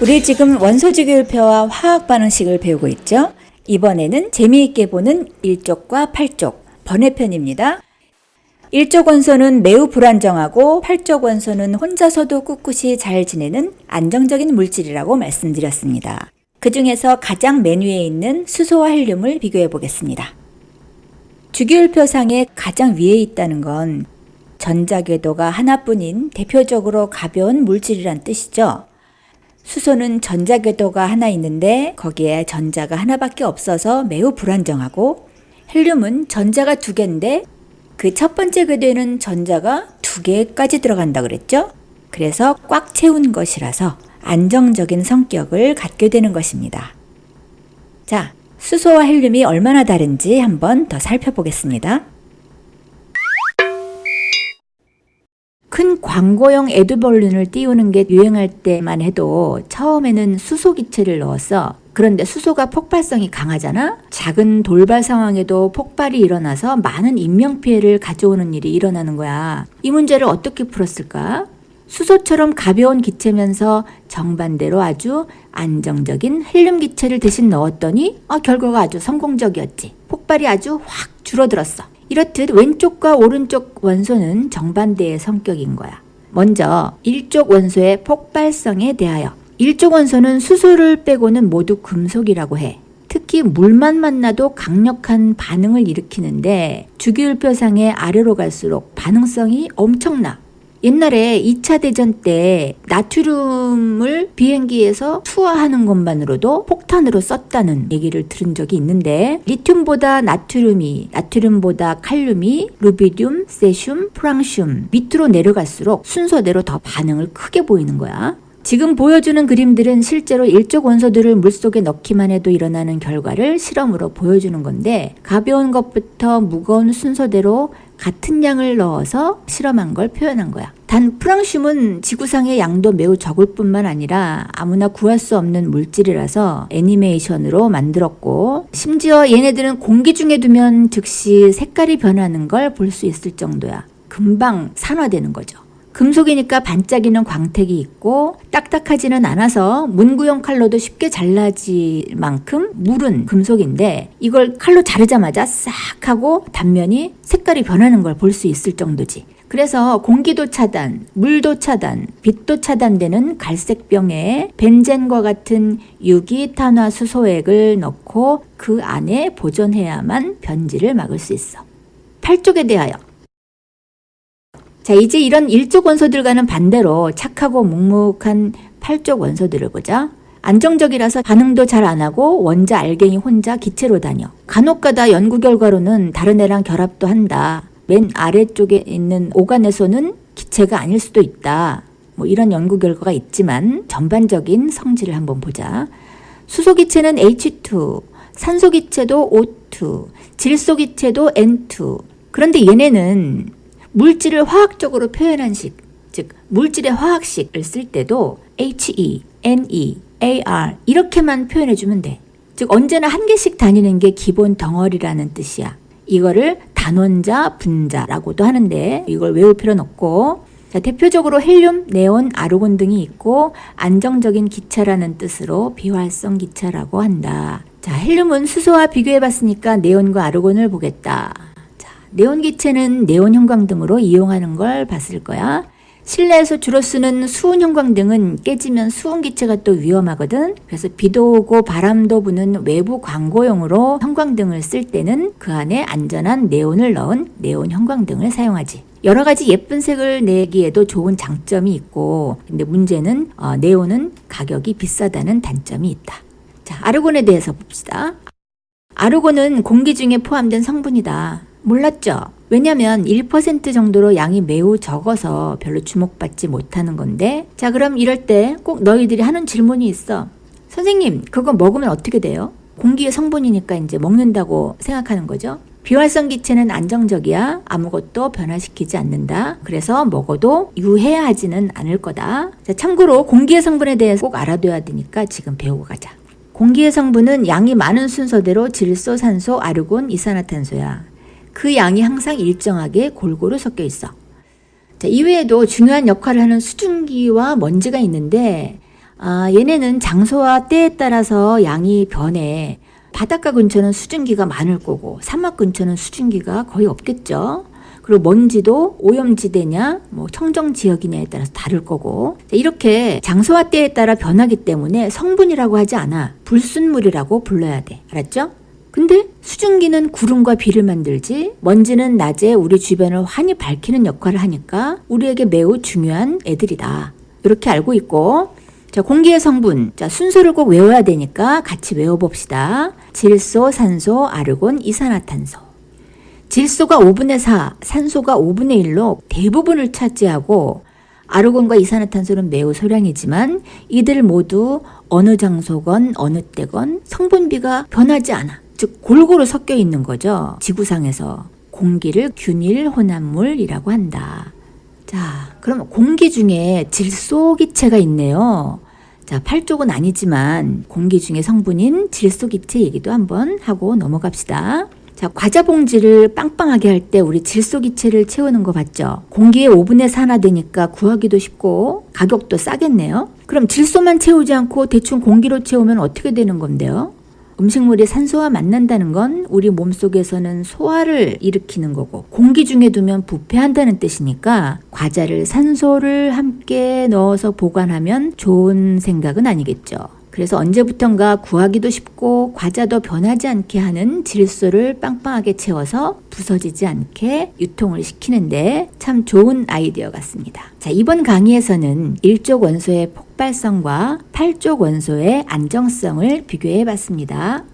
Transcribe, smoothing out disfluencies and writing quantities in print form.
우리 지금 원소주기율표와 화학 반응식을 배우고 있죠. 이번에는 재미있게 보는 1쪽과 8쪽 번외편입니다. 1쪽 원소는 매우 불안정하고 8쪽 원소는 혼자서도 꿋꿋이 잘 지내는 안정적인 물질이라고 말씀드렸습니다. 그 중에서 가장 맨 위에 있는 수소와 헬륨을 비교해 보겠습니다. 주기율표상에 가장 위에 있다는 건 전자궤도가 하나뿐인 대표적으로 가벼운 물질이란 뜻이죠. 수소는 전자궤도가 하나 있는데 거기에 전자가 하나밖에 없어서 매우 불안정하고, 헬륨은 전자가 두 개인데 그 첫 번째 궤도에는 전자가 두 개까지 들어간다 그랬죠? 그래서 꽉 채운 것이라서 안정적인 성격을 갖게 되는 것입니다. 자, 수소와 헬륨이 얼마나 다른지 한번 더 살펴보겠습니다. 큰 광고용 에드벌룬을 띄우는 게 유행할 때만 해도 처음에는 수소 기체를 넣었어. 그런데 수소가 폭발성이 강하잖아? 작은 돌발 상황에도 폭발이 일어나서 많은 인명피해를 가져오는 일이 일어나는 거야. 이 문제를 어떻게 풀었을까? 수소처럼 가벼운 기체면서 정반대로 아주 안정적인 헬륨 기체를 대신 넣었더니 결과가 아주 성공적이었지. 폭발이 아주 확 줄어들었어. 이렇듯 왼쪽과 오른쪽 원소는 정반대의 성격인 거야. 먼저 1쪽 원소의 폭발성에 대하여, 1쪽 원소는 수소를 빼고는 모두 금속이라고 해. 특히 물만 만나도 강력한 반응을 일으키는데 주기율표상의 아래로 갈수록 반응성이 엄청나. 옛날에 2차 대전 때 나트륨을 비행기에서 투하하는 것만으로도 폭탄으로 썼다는 얘기를 들은 적이 있는데, 리튬보다 나트륨보다 칼륨이 루비듐, 세슘, 프랑슘 밑으로 내려갈수록 순서대로 더 반응을 크게 보이는 거야. 지금 보여주는 그림들은 실제로 1쪽 원소들을 물속에 넣기만 해도 일어나는 결과를 실험으로 보여주는 건데, 가벼운 것부터 무거운 순서대로 같은 양을 넣어서 실험한 걸 표현한 거야. 단 프랑슘은 지구상의 양도 매우 적을 뿐만 아니라 아무나 구할 수 없는 물질이라서 애니메이션으로 만들었고, 심지어 얘네들은 공기 중에 두면 즉시 색깔이 변하는 걸 볼 수 있을 정도야. 금방 산화되는 거죠. 금속이니까 반짝이는 광택이 있고 딱딱하지는 않아서 문구용 칼로도 쉽게 잘라질 만큼 물은 금속인데, 이걸 칼로 자르자마자 싹 하고 단면이 색깔이 변하는 걸 볼 수 있을 정도지. 그래서 공기도 차단, 물도 차단, 빛도 차단되는 갈색병에 벤젠과 같은 유기탄화수소액을 넣고 그 안에 보존해야만 변질을 막을 수 있어. 8쪽에 대하여, 자, 이제 이런 1쪽 원소들과는 반대로 착하고 묵묵한 8쪽 원소들을 보자. 안정적이라서 반응도 잘 안 하고 원자 알갱이 혼자 기체로 다녀. 간혹가다 연구 결과로는 다른 애랑 결합도 한다. 맨 아래쪽에 있는 오간에서는 기체가 아닐 수도 있다. 이런 연구 결과가 있지만 전반적인 성질을 한번 보자. 수소 기체는 H2, 산소 기체도 O2, 질소 기체도 N2. 그런데 얘네는 물질을 화학적으로 표현한 식, 즉 물질의 화학식을 쓸 때도 He, Ne, Ar 이렇게만 표현해주면 돼. 즉 언제나 한 개씩 다니는 게 기본 덩어리라는 뜻이야. 이거를 단원자, 분자라고도 하는데 이걸 외울 필요는 없고, 자, 대표적으로 헬륨, 네온, 아르곤 등이 있고 안정적인 기체라는 뜻으로 비활성 기체라고 한다. 자, 헬륨은 수소와 비교해봤으니까 네온과 아르곤을 보겠다. 네온 기체는 네온 형광등으로 이용하는 걸 봤을 거야. 실내에서 주로 쓰는 수은 형광등은 깨지면 수은 기체가 또 위험하거든. 그래서 비도 오고 바람도 부는 외부 광고용으로 형광등을 쓸 때는 그 안에 안전한 네온을 넣은 네온 형광등을 사용하지. 여러 가지 예쁜 색을 내기에도 좋은 장점이 있고, 근데 문제는 네온은 가격이 비싸다는 단점이 있다. 자, 아르곤에 대해서 봅시다. 아르곤은 공기 중에 포함된 성분이다. 몰랐죠? 왜냐면 1% 정도로 양이 매우 적어서 별로 주목받지 못하는 건데, 자, 그럼 이럴 때 꼭 너희들이 하는 질문이 있어. 선생님, 그거 먹으면 어떻게 돼요? 공기의 성분이니까 이제 먹는다고 생각하는 거죠. 비활성 기체는 안정적이야. 아무것도 변화시키지 않는다. 그래서 먹어도 유해하지는 않을 거다. 자, 참고로 공기의 성분에 대해서 꼭 알아둬야 되니까 지금 배우고 가자. 공기의 성분은 양이 많은 순서대로 질소, 산소, 아르곤, 이산화탄소야. 그 양이 항상 일정하게 골고루 섞여 있어. 자, 이외에도 중요한 역할을 하는 수증기와 먼지가 있는데 얘네는 장소와 때에 따라서 양이 변해. 바닷가 근처는 수증기가 많을 거고 사막 근처는 수증기가 거의 없겠죠. 그리고 먼지도 오염지대냐 청정지역이냐에 따라서 다를 거고, 이렇게 장소와 때에 따라 변하기 때문에 성분이라고 하지 않아 불순물이라고 불러야 돼. 알았죠? 근데 수증기는 구름과 비를 만들지, 먼지는 낮에 우리 주변을 환히 밝히는 역할을 하니까 우리에게 매우 중요한 애들이다. 이렇게 알고 있고, 자, 공기의 성분. 자, 순서를 꼭 외워야 되니까 같이 외워봅시다. 질소, 산소, 아르곤, 이산화탄소. 질소가 5분의 4, 산소가 5분의 1로 대부분을 차지하고, 아르곤과 이산화탄소는 매우 소량이지만 이들 모두 어느 장소건 어느 때건 성분비가 변하지 않아. 즉 골고루 섞여 있는 거죠. 지구상에서. 공기를 균일 혼합물이라고 한다. 자, 그럼 공기 중에 질소기체가 있네요. 자, 8쪽은 아니지만 공기 중에 성분인 질소기체 얘기도 한번 하고 넘어갑시다. 자, 과자 봉지를 빵빵하게 할 때 우리 질소기체를 채우는 거 봤죠? 공기의 5분의 4나 되니까 구하기도 쉽고 가격도 싸겠네요. 그럼 질소만 채우지 않고 대충 공기로 채우면 어떻게 되는 건데요? 음식물이 산소와 만난다는 건 우리 몸속에서는 소화를 일으키는 거고, 공기 중에 두면 부패한다는 뜻이니까 과자를 산소를 함께 넣어서 보관하면 좋은 생각은 아니겠죠. 그래서 언제부턴가 구하기도 쉽고 과자도 변하지 않게 하는 질소를 빵빵하게 채워서 부서지지 않게 유통을 시키는데 참 좋은 아이디어 같습니다. 자, 이번 강의에서는 1쪽 원소의 폭발성과 8쪽 원소의 안정성을 비교해 봤습니다.